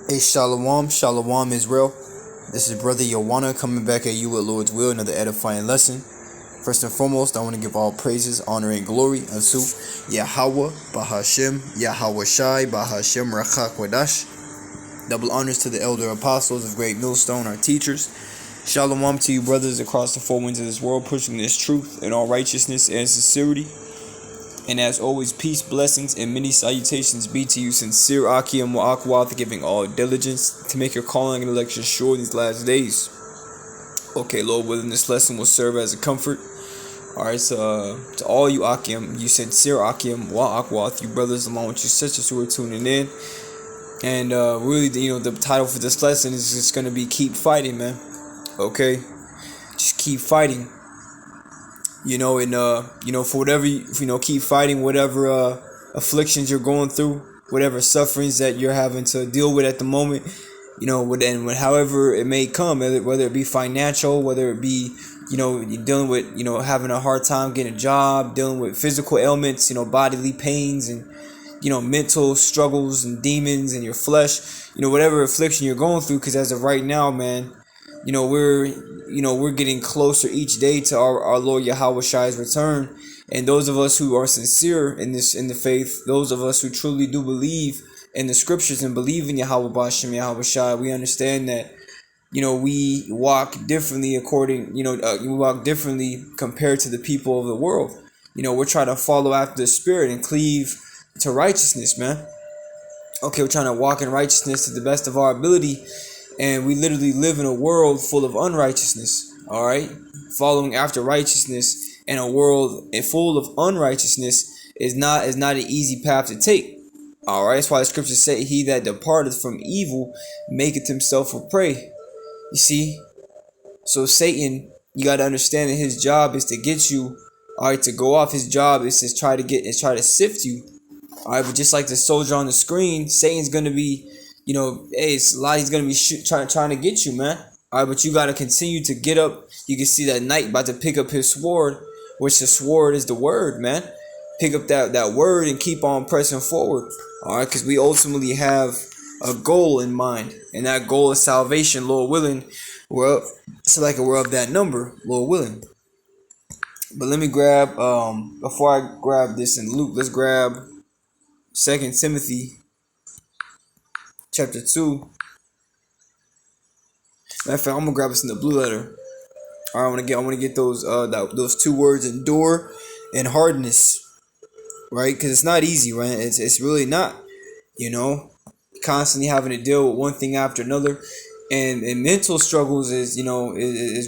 Hey, Shalom, Shalom Israel. This is Brother Yowana coming back at you with Lord's will, another edifying lesson. First and foremost, I want to give all praises, honor, and glory unto Yahweh, Bahashem, Yahweh Shai, Bahashem, Rachak Wadash. Double honors to the elder apostles of Great Millstone, our teachers. Shalom to you brothers across the four winds of this world, pushing this truth in all righteousness and sincerity. And as always, peace, blessings, and many salutations be to you, sincere Akim wa Akwath, giving all diligence to make your calling and election sure in these last days. Okay, Lord willing, this lesson will serve as a comfort. Alright, so to all you Akim, you sincere Akim wa Akwath, you brothers along with your sisters who are tuning in. And really, the title for this lesson is just going to be Keep Fighting, man. Okay? Just keep fighting. For whatever, keep fighting whatever afflictions you're going through, whatever sufferings that you're having to deal with at the moment, however it may come, whether it be financial, whether it be, you're dealing with, having a hard time getting a job, dealing with physical ailments, bodily pains and, mental struggles and demons in your flesh, whatever affliction you're going through, because as of right now, man, we're getting closer each day to our Lord Yahweh Shai's return. And those of us who are sincere in the faith, those of us who truly do believe in the scriptures and believe in Yahweh Bashem, Yahweh Shai, we understand that, we walk differently we walk differently compared to the people of the world. We're trying to follow after the Spirit and cleave to righteousness, man. Okay, we're trying to walk in righteousness to the best of our ability. And we literally live in a world full of unrighteousness, all right? Following after righteousness in a world full of unrighteousness is not an easy path to take, all right? That's why the scriptures say, he that departeth from evil maketh himself a prey. You see? So Satan, you got to understand that his job is to get you, all right, to go off. His job is to try to sift you, all right? But just like the soldier on the screen, Satan's going to be, it's a lot. He's gonna be trying to get you, man. All right, but you gotta continue to get up. You can see that knight about to pick up his sword, which the sword is the word, man. Pick up that word and keep on pressing forward. All right, because we ultimately have a goal in mind, and that goal is salvation, Lord willing. We're of that number, Lord willing. But let me grab before I grab this in Luke, let's grab 2 Timothy. Chapter 2. Matter of fact, I'm gonna grab us in the blue letter. All right, I want to get those two words, endure and hardness, right? Because it's not easy, right? It's really not. Constantly having to deal with one thing after another, and mental struggles is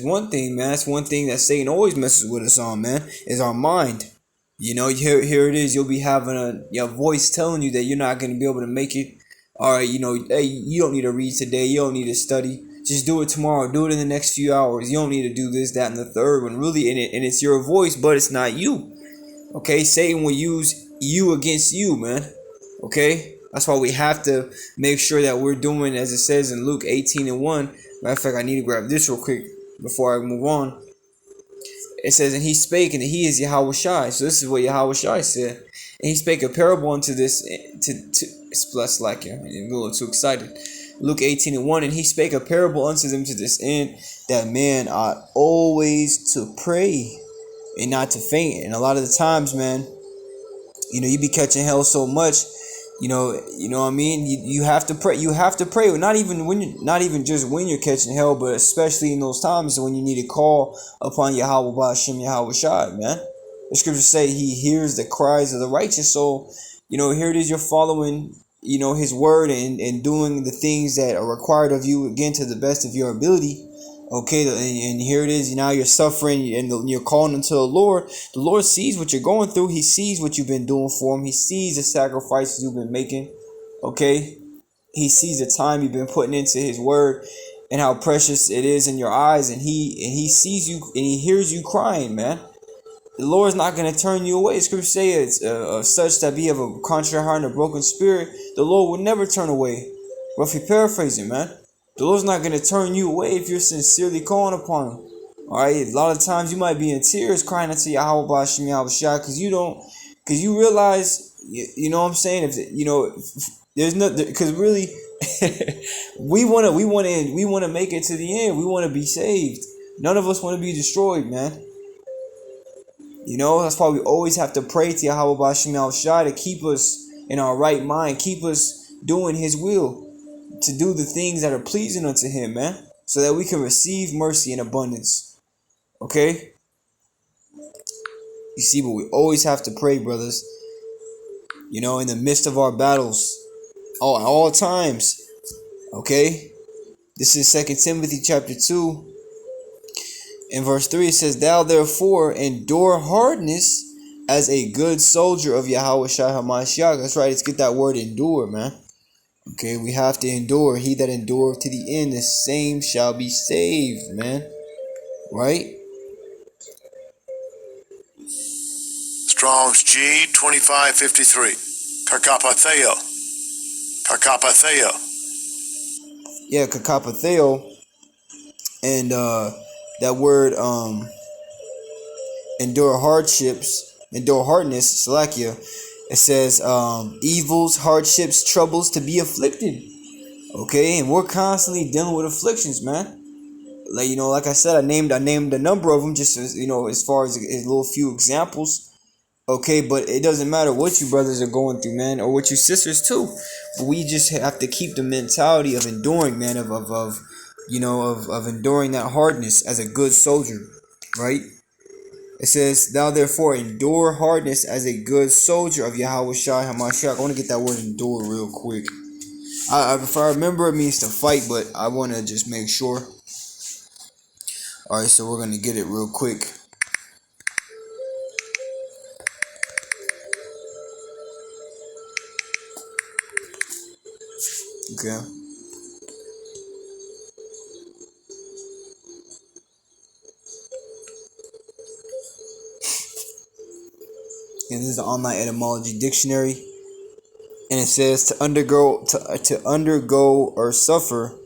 one thing, man. That's one thing that Satan always messes with us on, man. Is our mind. Here it is. You'll be having a voice telling you that you're not gonna be able to make it. All right, hey, you don't need to read today. You don't need to study. Just do it tomorrow. Do it in the next few hours. You don't need to do this, that, and the third one. Really, and it's your voice, but it's not you. Okay, Satan will use you against you, man. Okay, that's why we have to make sure that we're doing as it says in Luke 18:1. Matter of fact, I need to grab this real quick before I move on. It says, and he spake, and he is Yahweh Shai. So this is what Yahweh Shai said. And he spake a parable unto this, it's blessed like you. I'm a little too excited. Luke 18:1, and he spake a parable unto them to this end, that man ought always to pray and not to faint. And a lot of the times, man, you be catching hell so much, you know what I mean? You have to pray. You have to pray. Not even just when you're catching hell, but especially in those times when you need to call upon Yahweh Bashem, Yahweh Shai, man. The scriptures say he hears the cries of the righteous. So, here it is, you're following, his word and doing the things that are required of you, again, to the best of your ability. Okay, and here it is, now you're suffering and you're calling unto the Lord. The Lord sees what you're going through. He sees what you've been doing for him. He sees the sacrifices you've been making. Okay, he sees the time you've been putting into his word and how precious it is in your eyes. And he sees you and he hears you crying, man. The Lord is not going to turn you away. The scriptures say it's such that be of a contrite heart and a broken spirit. The Lord will never turn away. Roughly paraphrasing, man. The Lord's not going to turn you away if you're sincerely calling upon him. Alright, a lot of times you might be in tears crying unto Yahweh Bashem, Yahweh Shai, because you realize, you know what I'm saying? There's no, because really we wanna make it to the end. We wanna be saved. None of us wanna be destroyed, man. You know, that's why we always have to pray to Yahweh Bashim Al Shai to keep us in our right mind, keep us doing His will, to do the things that are pleasing unto Him, man, so that we can receive mercy in abundance. Okay? You see, but we always have to pray, brothers. You know, in the midst of our battles, at all times. Okay? This is 2 Timothy chapter 2. In verse 3 it says, "Thou therefore endure hardness as a good soldier of Yahweh Shai HaMashiach." That's right, let's get that word endure, man. Okay, we have to endure. He that endureth to the end, the same shall be saved, man. Right? Strong's G 2553. Karkapatheo. Karkapatheo. Yeah, Kakapatheo. And that word endure hardships, endure hardness, Salakia. It says evils, hardships, troubles, to be afflicted. Okay, and we're constantly dealing with afflictions, man. Like, you know, like I said, I named a number of them, just as, you know, as far as a little few examples. Okay, but it doesn't matter what you brothers are going through, man, or what you sisters too. But we just have to keep the mentality of enduring, man, of enduring that hardness as a good soldier, right? It says, "Thou therefore endure hardness as a good soldier of Yahweh Shai HaMashiach." I want to get that word endure real quick. If I remember, it means to fight, but I want to just make sure. Alright, so we're going to get it real quick. Okay. And this is the online etymology dictionary. And it says to undergo or suffer,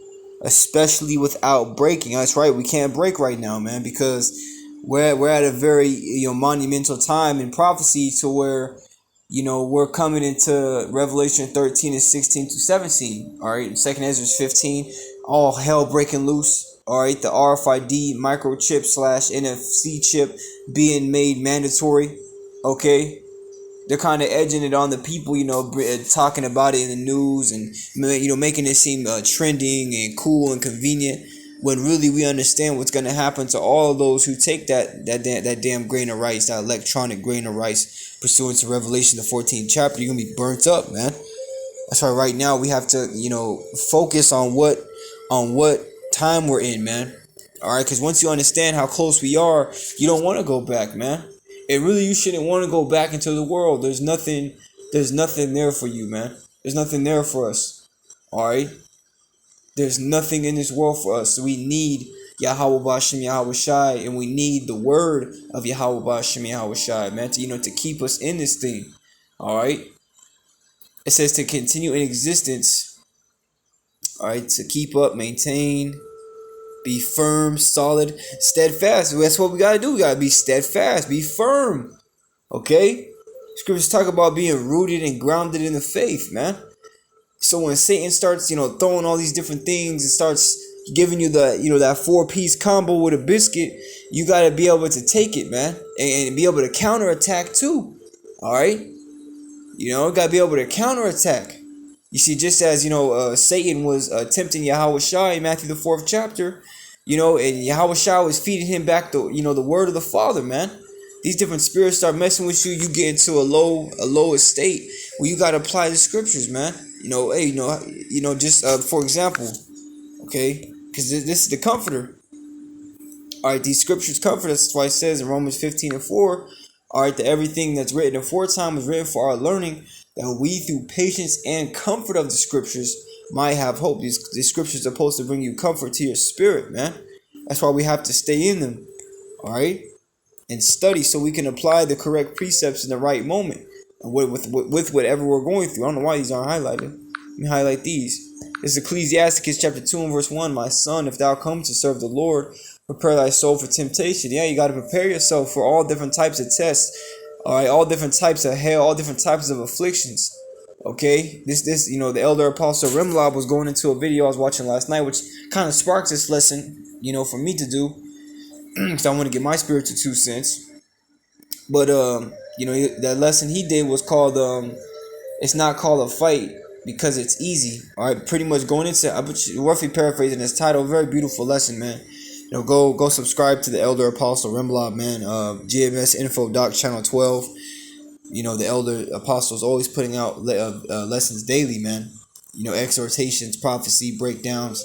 especially without breaking. That's right, we can't break right now, man, because we're at a very, you know, monumental time in prophecy, to where, you know, we're coming into Revelation 13 and 16 to 17. All right, 2nd Ezra 15, all hell breaking loose. All right, the RFID microchip / NFC chip being made mandatory. Okay, they're kind of edging it on the people, you know, talking about it in the news, and, you know, making it seem trending and cool and convenient, when really we understand what's going to happen to all of those who take that damn grain of rice, that electronic grain of rice, pursuant to Revelation the 14th chapter. You're gonna be burnt up, man. That's why right now we have to, you know, focus on what time we're in, man. All right, because once you understand how close we are, you don't want to go back, man. And really, you shouldn't want to go back into the world. There's nothing there for you, man. There's nothing there for us. All right. There's nothing in this world for us. So we need Yahweh Bashim Yahweh Shai, and we need the word of Yahweh Bashim Yahweh Shai, man, to, you know, to keep us in this thing. All right. It says to continue in existence. All right, to keep up, maintain, be firm, solid, steadfast. That's what we gotta do. We gotta be steadfast, be firm. Okay? Scriptures talk about being rooted and grounded in the faith, man. So when Satan starts, you know, throwing all these different things and starts giving you the, you know, that 4-piece combo with a biscuit, you gotta be able to take it, man, and be able to counterattack too. All right? You know, gotta be able to counterattack. You see, just as, you know, Satan was tempting Yahweh Shai in Matthew the 4th chapter, you know, and Yahweh Shai was feeding him back the, you know, the word of the Father, man. These different spirits start messing with you. You get into a low estate where you gotta apply the scriptures, man. You know, hey, you know, just for example, okay, because this is the Comforter. All right, these scriptures comfort us. That's why it says in Romans 15 and 4, all right, that everything that's written aforetime was written for our learning, that we through patience and comfort of the scriptures might have hope. These scriptures are supposed to bring you comfort to your spirit, man. That's why we have to stay in them, all right, and study so we can apply the correct precepts in the right moment with whatever we're going through. I don't know why these aren't highlighted. Let me highlight these. This is Ecclesiasticus chapter 2 and verse 1. My son, if thou come to serve the Lord, prepare thy soul for temptation. Yeah, you got to prepare yourself for all different types of tests. All right, all different types of hell, all different types of afflictions. Okay, this the elder apostle Rimlob was going into a video I was watching last night, which kind of sparked this lesson, for me to do. So I want to get my spiritual 2 cents. But that lesson he did was called it's not called a fight because it's easy. All right, pretty much going into, I'm roughly paraphrasing this title. Very beautiful lesson, man. Go subscribe to the elder apostle Rimlob, man. GMS Info Doc Channel 12. The elder apostles always putting out lessons daily, man. Exhortations, prophecy, breakdowns,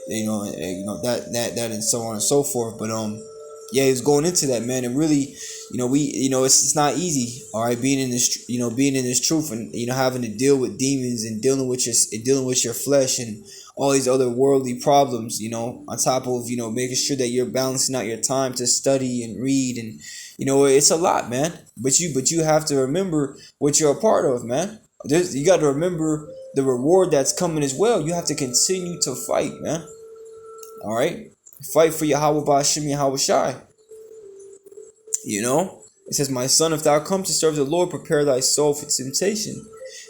that and so on and so forth. But yeah, he's going into that, man, and really, it's not easy, all right, being in this truth, and having to deal with demons and dealing with your flesh and all these other worldly problems, on top of making sure that you're balancing out your time to study and read, and it's a lot, man. But you have to remember what you're a part of, man. You got to remember the reward that's coming as well. You have to continue to fight, man. All right, fight for Yahweh Ba'Shem Yahweh Shai. It says, "My son, if thou come to serve the Lord, prepare thy soul for temptation.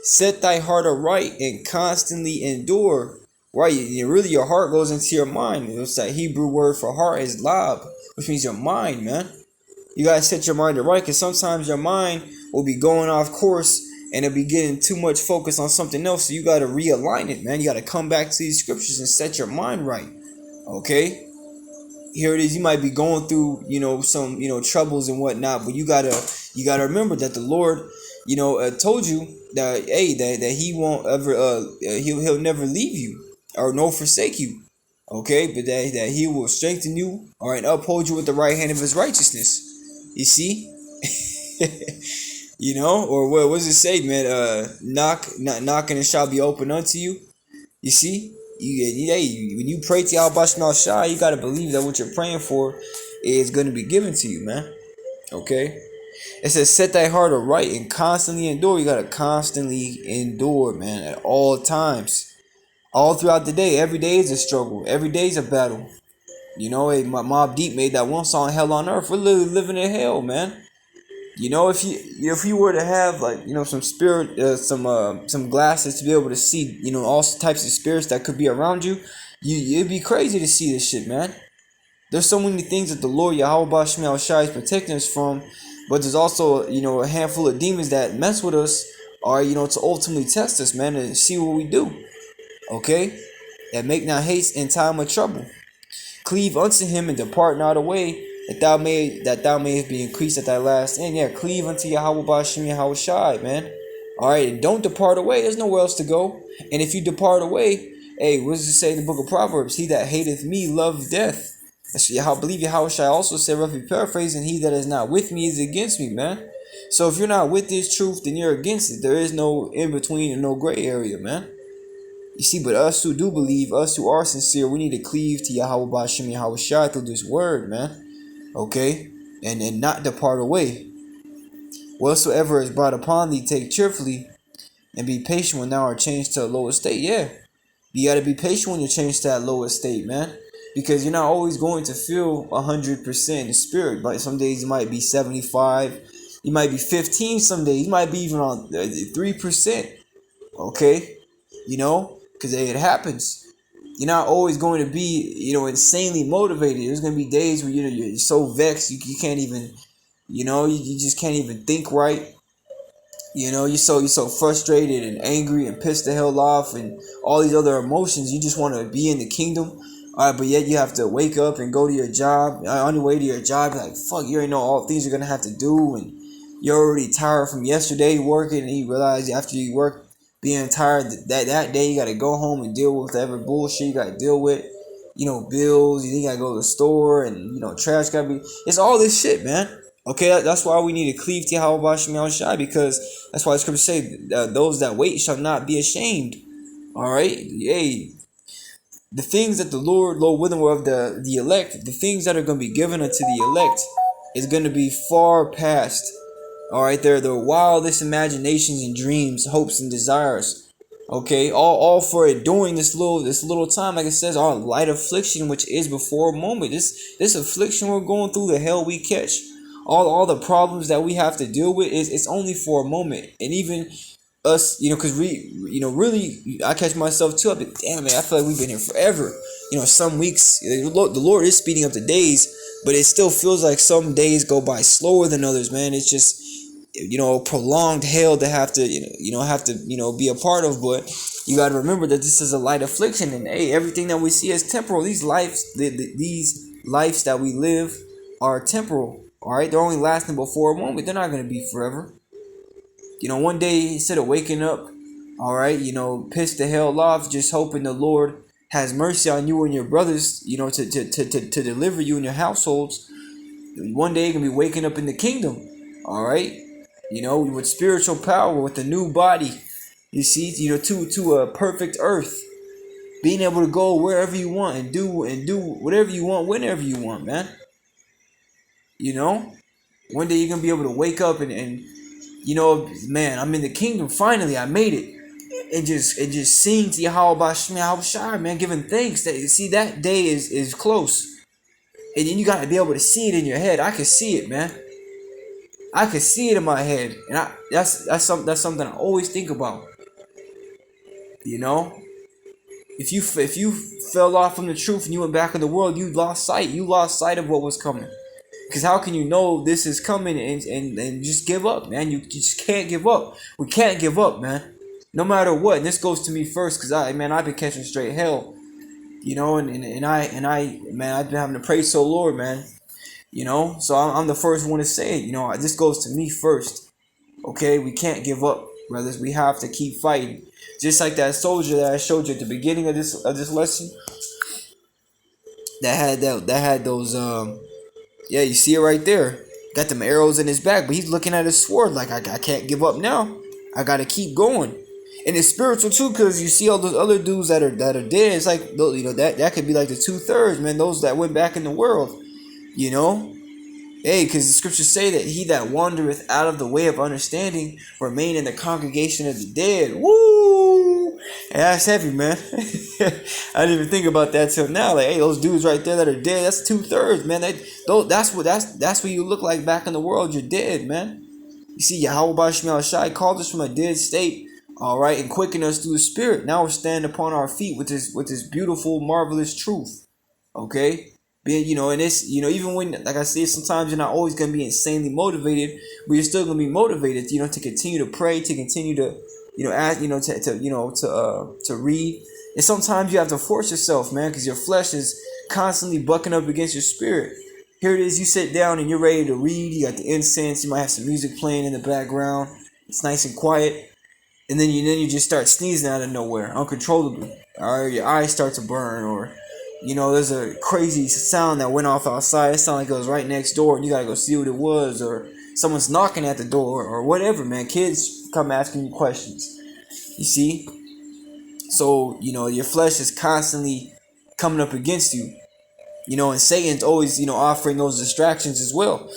Set thy heart aright and constantly endure." Right, really, your heart goes into your mind. It's that Hebrew word for heart is lab, which means your mind, man. You gotta set your mind right, because sometimes your mind will be going off course and it'll be getting too much focus on something else. So you gotta realign it, man. You gotta come back to these scriptures and set your mind right. Okay? Here it is. You might be going through, some, troubles and whatnot, but you gotta remember that the Lord, told you that, hey, that He won't ever, he'll never leave you or nor forsake you. Okay, but that He will strengthen you, or and uphold you with the right hand of His righteousness. You see, or what does it say, man? Knocking and shall be open unto you. You see. When you pray to Yahweh Shai, you gotta believe that what you're praying for is gonna be given to you, man. Okay? It says, set thy heart aright and constantly endure. You gotta constantly endure, man, at all times. All throughout the day. Every day is a struggle. Every day is a battle. Mobb Deep made that one song, Hell on Earth. We're literally living in hell, man. If you were to have some spirit, some glasses to be able to see all types of spirits that could be around you, it'd be crazy to see this shit, man. There's so many things that the Lord Yahweh Ba'Shem Shai is protecting us from, but there's also a handful of demons that mess with us, or to ultimately test us, man, and see what we do. Okay, that make not haste in time of trouble. Cleave unto Him and depart not away, that thou mayest be increased at thy last end. Yeah, cleave unto Yahweh Ba'Shem Yahweh Shai, man. All right, and don't depart away. There's nowhere else to go. And if you depart away, hey, what does it say in the book of Proverbs? He that hateth me loveth death. I believe Yahweh Shai also said, roughly paraphrasing, he that is not with me is against me, man. So if you're not with this truth, then you're against it. There is no in between and no gray area, man. You see, but us who do believe, us who are sincere, we need to cleave to Yahweh Ba'Shem Yahweh Shai through this word, man. Okay? And not depart away. Whatsoever is brought upon thee, take cheerfully, and be patient when thou art changed to a lower state. Yeah. You gotta be patient when you're changed to that lower state, man. Because you're not always going to feel 100% in spirit. But some days you might be 75. You might be 15 some days. You might be even on 3%. Okay? Because it happens. You're not always going to be, insanely motivated. There's going to be days where you're so vexed you can't even, you just can't even think right. You're so frustrated and angry and pissed the hell off and all these other emotions. You just want to be in the kingdom. All right, but yet you have to wake up and go to your job. On your way to your job, you're like, fuck, you already know all things you're going to have to do. And you're already tired from yesterday working, and you realize after you work, being tired that day, you gotta go home and deal with whatever bullshit you gotta deal with. Bills, you gotta go to the store, and trash gotta be. It's all this shit, man. Okay, that's why we need to cleave to Yahweh Ba'Shem Yahweh Shai, because that's why the scriptures say, those that wait shall not be ashamed. All right, hey, the things that the Lord willing of the elect, the things that are gonna be given unto the elect, is gonna be far past. All right, they're the wildest imaginations and dreams, hopes and desires. Okay, all for it during this little time, like it says, our light affliction, which is before a moment. This affliction we're going through, the hell we catch, all the problems that we have to deal with, it's only for a moment. And even us, because really, I catch myself too. I've been, damn man, I feel like we've been here forever. Some weeks, the Lord is speeding up the days, but it still feels like some days go by slower than others, man. It's just, prolonged hell to have to, be a part of. But you got to remember that this is a light affliction, and hey, everything that we see is temporal. These lives that we live are temporal. All right, they're only lasting but for a moment. They're not going to be forever. One day instead of waking up, all right, pissed the hell off, just hoping the Lord has mercy on you and your brothers, to deliver you and your households. One day you're gonna be waking up in the kingdom, all right, with spiritual power, with a new body. You see, to a perfect earth, being able to go wherever you want and do whatever you want, whenever you want, man. One day you're gonna be able to wake up and man, I'm in the kingdom. Finally, I made it. And just sing to Yahweh Shai, man, giving thanks. See, that day is close. And then you gotta be able to see it in your head. I can see it, man. I can see it in my head. And that's something I always think about. If you fell off from the truth and you went back in the world, you lost sight. You lost sight of what was coming. Because how can you know this is coming and just give up, man? You just can't give up. We can't give up, man. No matter what. And this goes to me first, because I've been catching straight hell. And I've been having to praise so Lord, man. So I'm the first one to say it. This goes to me first. Okay, we can't give up, brothers. We have to keep fighting. Just like that soldier that I showed you at the beginning of this lesson. That had those yeah, you see it right there. Got them arrows in his back, but he's looking at his sword like I can't give up now. I gotta keep going. And it's spiritual too, because you see all those other dudes that are dead. It's like that could be like the 2/3, man. Those that went back in the world, Hey, because the scriptures say that he that wandereth out of the way of understanding remain in the congregation of the dead. Woo! And that's heavy, man. I didn't even think about that till now. Like, hey, those dudes right there that are dead, that's 2/3, man. That's what you look like back in the world. You're dead, man. You see, Yahweh Shai Shai called us from a dead state, all right, and quickened us through the Spirit. Now we're standing upon our feet with this beautiful, marvelous truth. Okay? Being, and it's, even when, like I said, sometimes you're not always going to be insanely motivated, but you're still going to be motivated, to continue to pray, to continue to, ask, to read. And sometimes you have to force yourself, man, because your flesh is constantly bucking up against your spirit. Here it is, you sit down and you're ready to read. You got the incense, you might have some music playing in the background. It's nice and quiet. And then you just start sneezing out of nowhere, uncontrollably. Or your eyes start to burn, or there's a crazy sound that went off outside. It sounded like it was right next door, and you gotta go see what it was, or someone's knocking at the door, or whatever, man. Kids come asking you questions. You see? So, your flesh is constantly coming up against you. And Satan's always, offering those distractions as well.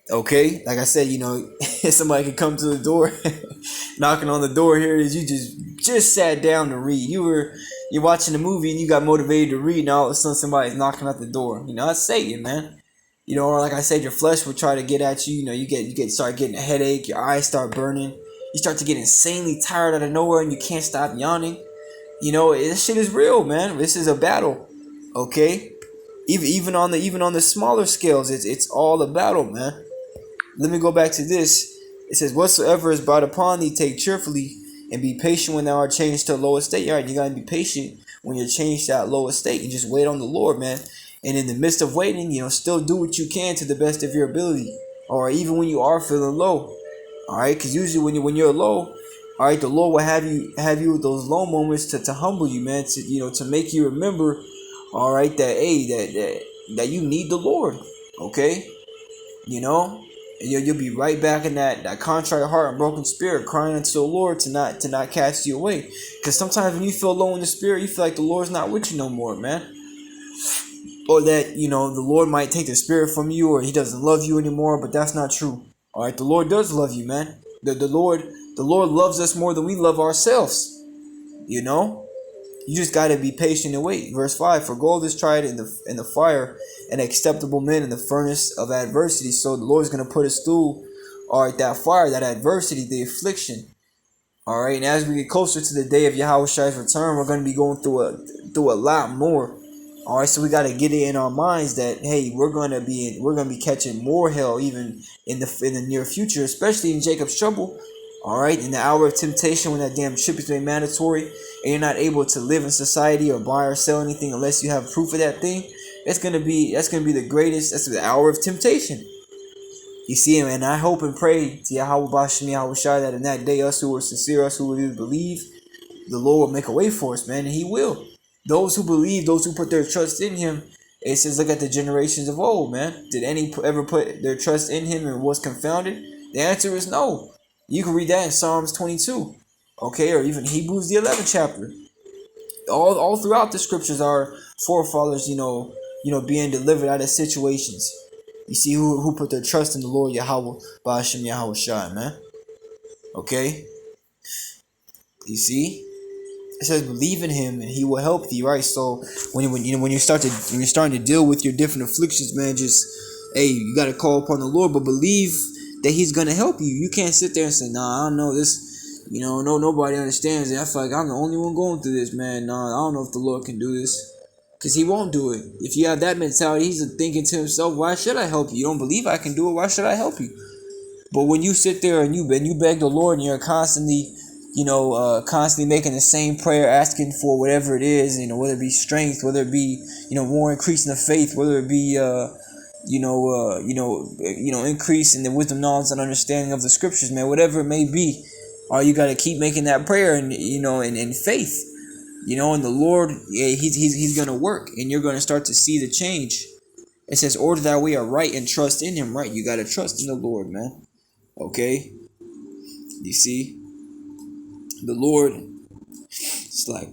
Okay? Like I said, somebody could come to the door, knocking on the door. Here it is. You just sat down to read. You're watching a movie and you got motivated to read, and all of a sudden somebody's knocking at the door. That's Satan, man. Or like I said, your flesh will try to get at you. You start getting a headache. Your eyes start burning. You start to get insanely tired out of nowhere, and you can't stop yawning. This shit is real, man. This is a battle. Okay? Even on the smaller scales, it's all a battle, man. Let me go back to this. It says, whatsoever is brought upon thee, take cheerfully, and be patient when thou art changed to a lower state. All right, you gotta be patient when you're changed to that lower state, and just wait on the Lord, man. And in the midst of waiting, still do what you can to the best of your ability. Or even when you are feeling low. All right, because usually when you're low, all right, the Lord will have you with those low moments to humble you, man. To make you remember, all right, that you need the Lord. Okay, and you'll be right back in that contrite heart and broken spirit, crying unto the Lord to not cast you away. Because sometimes when you feel low in the spirit, you feel like the Lord's not with you no more, man. Or that the Lord might take the spirit from you, or He doesn't love you anymore. But that's not true. All right, the Lord does love you, man. The Lord loves us more than we love ourselves. You just got to be patient and wait. Verse 5, for gold is tried in the fire, and acceptable men in the furnace of adversity. So the Lord's going to put us through, all right, that fire, that adversity, the affliction. All right, and as we get closer to the day of Yahweh's return, we're going to be going through a lot more. All right, so we got to get it in our minds that hey, we're going to be catching more hell even in the near future, especially in Jacob's trouble. All right, in the hour of temptation when that damn chip is made mandatory and you're not able to live in society or buy or sell anything unless you have proof of that thing. That's gonna be the greatest. That's the hour of temptation. You see him, and I hope and pray to Yahweh Bashim Yahweh Shai that in that day, us who are sincere, us who really believe, the Lord will make a way for us, man, and He will. Those who believe, those who put their trust in Him, it says, look at the generations of old, man. Did any ever put their trust in Him and was confounded? The answer is no. You can read that in Psalms 22, okay, or even Hebrews the 11th chapter. All throughout the scriptures, our forefathers, being delivered out of situations. You see who put their trust in the Lord Yahweh Ba'ashem Yahweh Shai, man. Okay? You see? It says believe in Him and He will help thee, right? So when you're starting to deal with your different afflictions, man, just you gotta call upon the Lord, but believe that He's gonna help you. You can't sit there and say, nah, I don't know this. Nobody understands it. I feel like I'm the only one going through this, man. Nah, I don't know if the Lord can do this. Because He won't do it. If you have that mentality, He's thinking to Himself, why should I help you? You don't believe I can do it, why should I help you? But when you sit there and you beg the Lord and you're constantly making the same prayer, asking for whatever it is, whether it be strength, whether it be, more increase in the faith, whether it be, increase in the wisdom, knowledge, and understanding of the scriptures, man, whatever it may be, you got to keep making that prayer and, in faith. And the Lord, He's going to work, and you're going to start to see the change. It says, order that way aright and trust in Him, right? You got to trust in the Lord, man. Okay? You see? The Lord, it's like,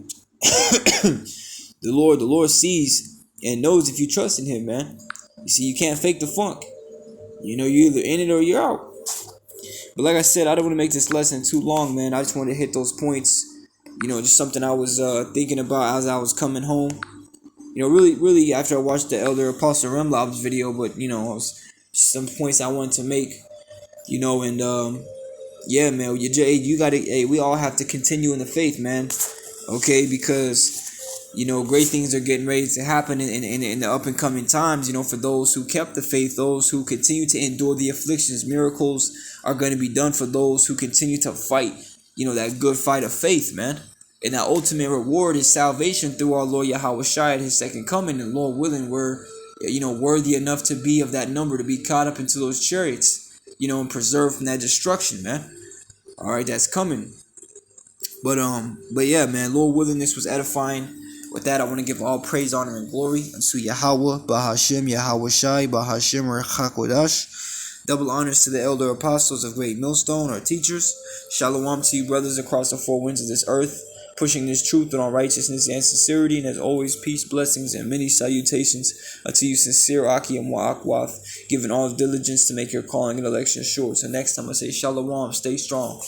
the Lord sees and knows if you trust in Him, man. You see, you can't fake the funk. You're either in it or you're out. But like I said, I don't want to make this lesson too long, man. I just want to hit those points. Just something I was thinking about as I was coming home. Really after I watched the Elder Apostle Remlob's video, but some points I wanted to make. Yeah, man, you gotta. We all have to continue in the faith, man. Okay, because great things are getting ready to happen in the up and coming times. For those who kept the faith, those who continue to endure the afflictions, miracles are going to be done for those who continue to fight. That good fight of faith, man. And that ultimate reward is salvation through our Lord Yahweh Shai at His second coming. And Lord willing, we're worthy enough to be of that number to be caught up into those chariots. And preserved from that destruction, man. All right, that's coming. But yeah, man, Lord willing, this was edifying. With that, I want to give all praise, honor, and glory unto Yahweh, Bahashem, Yahweh Shai, Bahashem, Rechakodash. Double honors to the elder apostles of Great Millstone, our teachers. Shalom to you, brothers, across the four winds of this earth, pushing this truth in all righteousness and sincerity, and as always, peace, blessings, and many salutations unto you, sincere Aki and Wa'akwath, giving all diligence to make your calling and election sure. So next time I say Shalom, stay strong.